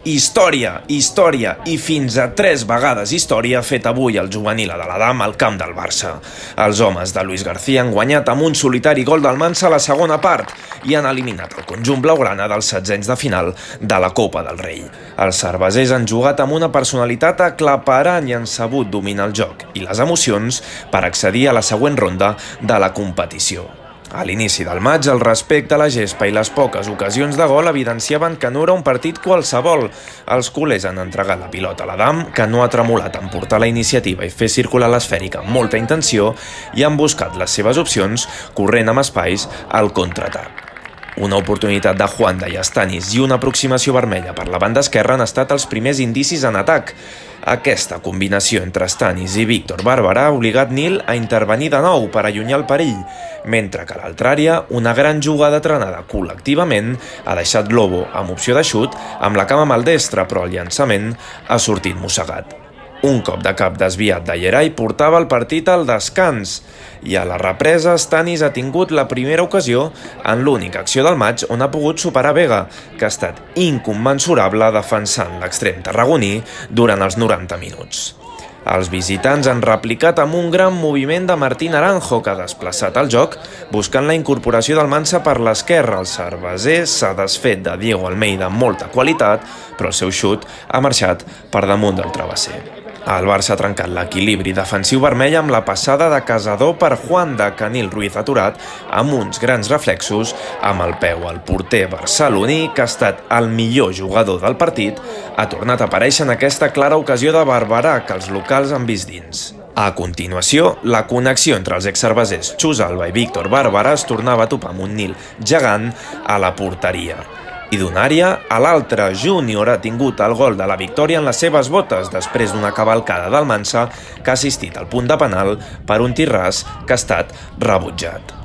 Història, història i fins a 3 vegades història fet avui el juvenil de l'Adam al camp del Barça. Els homes de Luis García han guanyat amb un solitari gol del Mansa a la segona part i han eliminat el conjunt blaugrana dels setzents de final de la Copa del Rei. Els cervesers han jugat amb una personalitat aclaparant i han sabut dominar el joc i les emocions per accedir a la següent ronda de la competició. A l'inici del maig, el respecte a la gespa i les poques ocasions de gol evidenciaven que no era un partit qualsevol. Els culers han entregat la pilota a l'Adam, que no ha tremolat en portar la iniciativa i fer circular l'esfèrica amb molta intenció, i han buscat les seves opcions corrent amb espais al contraatac. Una oportunitat de Juanda i Stanis i una aproximació vermella per la banda esquerra han estat els primers indicis en atac. Aquesta combinació entre Stanis i Víctor Bàrbara ha obligat Nil a intervenir de nou per allunyar el perill, mentre que a l'altra àrea una gran jugada trenada col·lectivament ha deixat Lobo amb opció de xut amb la cama maldestra, però el llançament ha sortit mossegat. Un cop de cap desviat de Yeray portava el partit al descans i a la represa Stanis ha tingut la primera ocasió en l'única acció del maig on ha pogut superar Vega, que ha estat incommensurable defensant l'extrem tarragoní durant els 90 minuts. Els visitants han replicat amb un gran moviment de Martín Naranjo, que ha desplaçat el joc buscant la incorporació del Mansa per l'esquerra. El cerveser s'ha desfet de Diego Almeida amb molta qualitat, però el seu xut ha marxat per damunt del travesser. El Barça ha trencat l'equilibri defensiu vermell amb la passada de Casador per Juanda, que Nil Ruiz ha aturat amb uns grans reflexos amb el peu. El porter barceloní, que ha estat el millor jugador del partit, ha tornat a aparèixer en aquesta clara ocasió de Barberà que els locals han vist dins. A continuació, la connexió entre els excervesers Xus Alba i Víctor Bàrbara es tornava a topar amb un Nil gegant a la porteria. I d'una àrea a l'altra, Júnior ha tingut el gol de la victòria en les seves botes després d'una cavalcada del Mansa que ha assistit al punt de penal per un tir ras que ha estat rebutjat.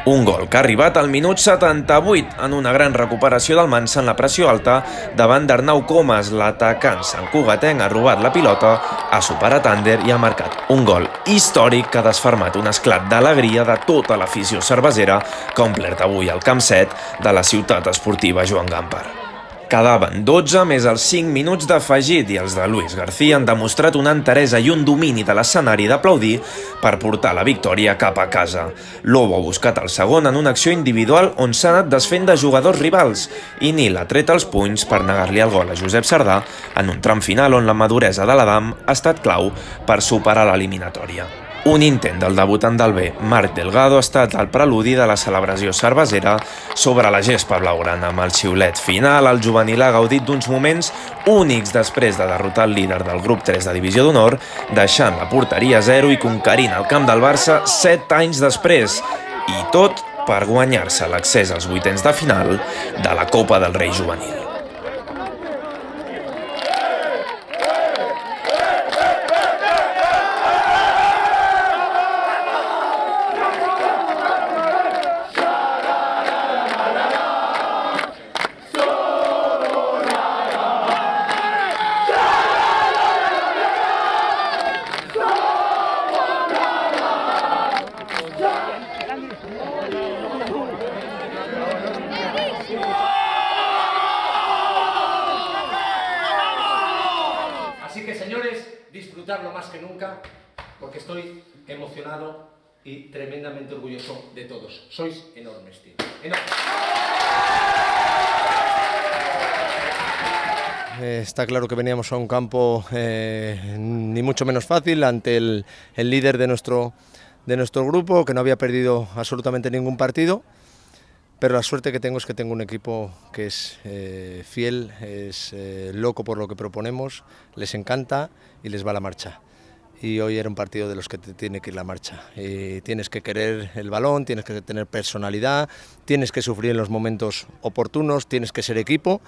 Un gol que ha arribat al minut 78 en una gran recuperació del Mansa en la pressió alta davant d'Arnau Comas. L'atacant santcugatenc ha robat la pilota, ha superat Ander i ha marcat un gol històric que ha desfermat un esclat d'alegria de tota l'afició cervesera que ha omplert avui el camp 7 de la ciutat esportiva Joan Gampar. Quedaven 12 més els 5 minuts d'afegit i els de Luis García han demostrat una enteresa i un domini de l'escenari d'aplaudir per portar la victòria cap a casa. Lobo ha buscat el segon en una acció individual on s'ha anat desfent de jugadors rivals i Nil ha tret els punys per negar-li el gol a Josep Sardà en un tram final on la maduresa de l'Adam ha estat clau per superar l'eliminatòria. Un intent del debutant del B, Marc Delgado, ha estat el preludi de la celebració cervesera sobre la gespa blaugrana. Amb el xiulet final, el juvenil ha gaudit d'uns moments únics després de derrotar el líder del grup 3 de Divisió d'Honor, deixant la porteria a 0 i conquerint el camp del Barça 7 anys després. I tot per guanyar-se l'accés als vuitens de final de la Copa del Rei juvenil. Así que, señores, disfrutarlo más que nunca, porque estoy emocionado y tremendamente orgulloso de todos. Sois enormes, tío. Enormes. Está claro que veníamos a un campo ni mucho menos fácil ante el líder de nuestro grupo, que no había perdido absolutamente ningún partido. Pero la suerte que tengo es que tengo un equipo que es fiel, es loco por lo que proponemos, les encanta y les va la marcha. Y hoy era un partido de los que te tiene que ir la marcha. Y tienes que querer el balón, tienes que tener personalidad, tienes que sufrir en los momentos oportunos, tienes que ser equipo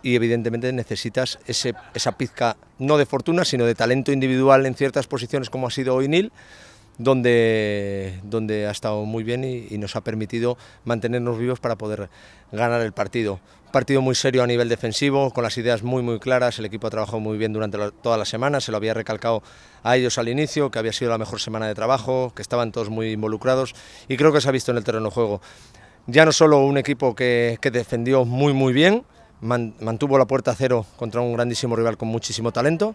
y evidentemente necesitas esa pizca, no de fortuna, sino de talento individual en ciertas posiciones como ha sido hoy Nil, donde ha estado muy bien y nos ha permitido mantenernos vivos para poder ganar el partido. Un partido muy serio a nivel defensivo, con las ideas muy claras. El equipo ha trabajado muy bien durante toda la semana, se lo había recalcado a ellos al inicio, que había sido la mejor semana de trabajo, que estaban todos muy involucrados y creo que se ha visto en el terreno de juego. Ya no solo un equipo que defendió muy bien, mantuvo la puerta a cero contra un grandísimo rival con muchísimo talento,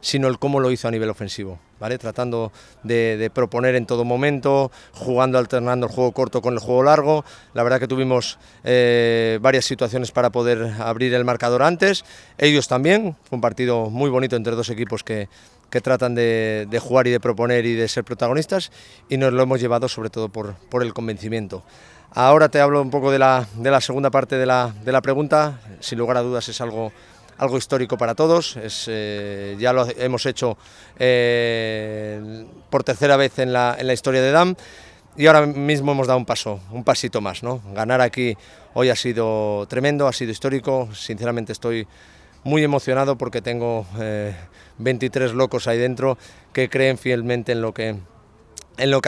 sino el cómo lo hizo a nivel ofensivo, ¿vale? Tratando de proponer en todo momento, jugando, alternando el juego corto con el juego largo. La verdad que tuvimos varias situaciones para poder abrir el marcador antes, ellos también. Fue un partido muy bonito entre dos equipos que tratan de jugar y de proponer y de ser protagonistas, y nos lo hemos llevado sobre todo por el convencimiento. Ahora te hablo un poco de la segunda parte de la pregunta. Sin lugar a dudas es algo histórico para todos, ya lo hemos hecho por tercera vez en la historia de DAM, y ahora mismo hemos dado un pasito más, ¿no? Ganar aquí hoy ha sido tremendo, ha sido histórico. Sinceramente estoy muy emocionado porque tengo 23 locos ahí dentro que creen fielmente en lo que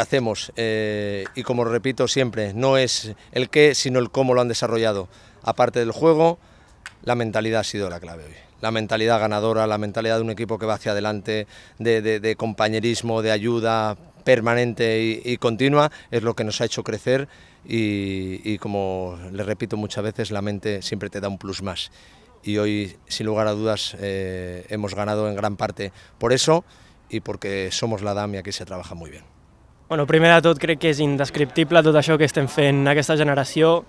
hacemos, y como repito siempre, no es el qué sino el cómo lo han desarrollado. Aparte del juego, la mentalidad ha sido la clave hoy. La mentalidad ganadora, la mentalidad de un equipo que va hacia adelante, de compañerismo, de ayuda permanente y continua, es lo que nos ha hecho crecer, y como les repito muchas veces, la mente siempre te da un plus más. Y hoy, sin lugar a dudas, hemos ganado en gran parte por eso y porque somos la DAM i aquí se trabaja muy bien. Bueno, primer de tot crec que és indescriptible tot això que estem fent aquesta generació.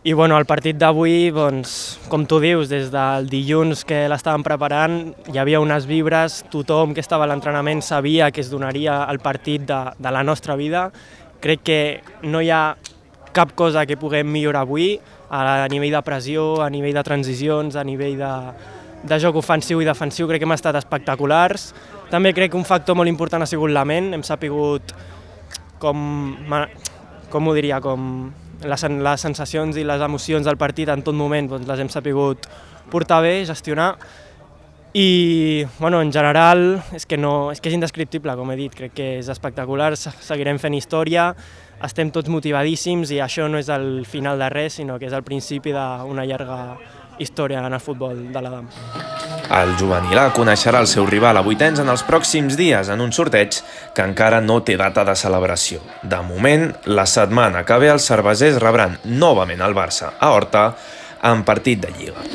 I bueno, el partit d'avui, doncs, com tu dius, des del dilluns que l'estàvem preparant, hi havia unes vibres, tothom que estava a l'entrenament sabia que es donaria el partit de la nostra vida. Crec que no hi ha cap cosa que puguem millorar avui, a nivell de pressió, a nivell de transicions, a nivell de joc ofensiu i defensiu. Crec que hem estat espectaculars. També crec que un factor molt important ha sigut la ment. Hem sapigut com ho diria, com les sensacions i les emocions del partit en tot moment doncs les hem sapigut portar bé, gestionar, i bueno, en general és que és indescriptible, com he dit. Crec que és espectacular, seguirem fent història, estem tots motivadíssims, i això no és el final de res, sinó que és el principi d'una llarga història en el futbol de la DAM. El juvenil A coneixerà el seu rival a vuitens en els pròxims dies en un sorteig que encara no té data de celebració. De moment, la setmana que ve els cervesers rebran novament el Barça a Horta en partit de Lliga.